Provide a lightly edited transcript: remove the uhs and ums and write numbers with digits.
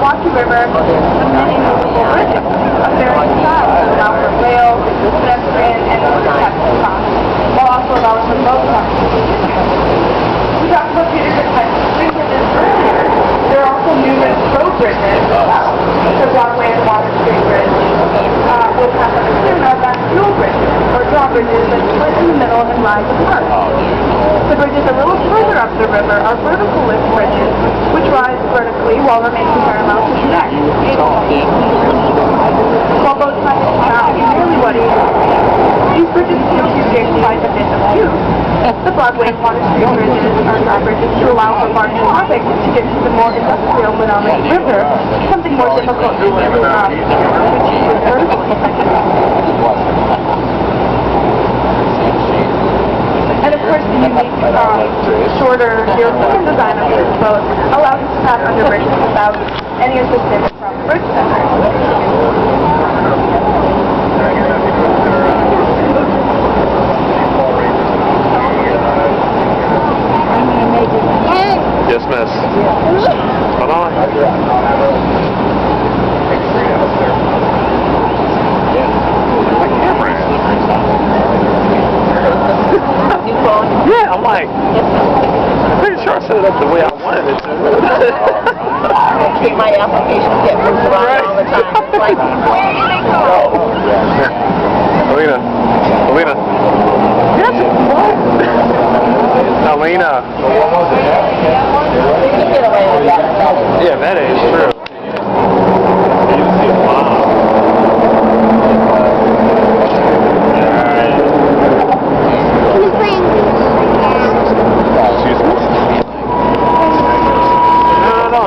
Milwaukee River with many movable bridges of varying styles that allow for rail, pedestrian, and motorcycle crossing, while also allowing for boat crossing. We talked about two different types of string bridges earlier. There are also numerous road bridges. The Broadway and Water Street Bridge would have a system of fuel bridges, or drawbridges that split in the middle and rise apart. The bridges a little further up the river are vertical lift bridges, which rise vertically while remaining parallel to the neck. While both sides are nearly what these bridges still do quite a bit of use. The Broadway and Water Street bridges are drawbridges to allow for large traffic to get to the more industrial Milwaukee River, something more difficult to do with vertical and of course, the unique, shorter European design of this boat allows us to pass under bridges without any assistance from bridge centers. Yes, miss. Hold on. Yeah, I'm like, I'm pretty sure I set it up the way I wanted it to. My applications get moved around all the time. It's like, where did it go? Alina. Yes, what? Alina. You can get away with that. Yeah, that is true. You see a mom. Excuse me. No.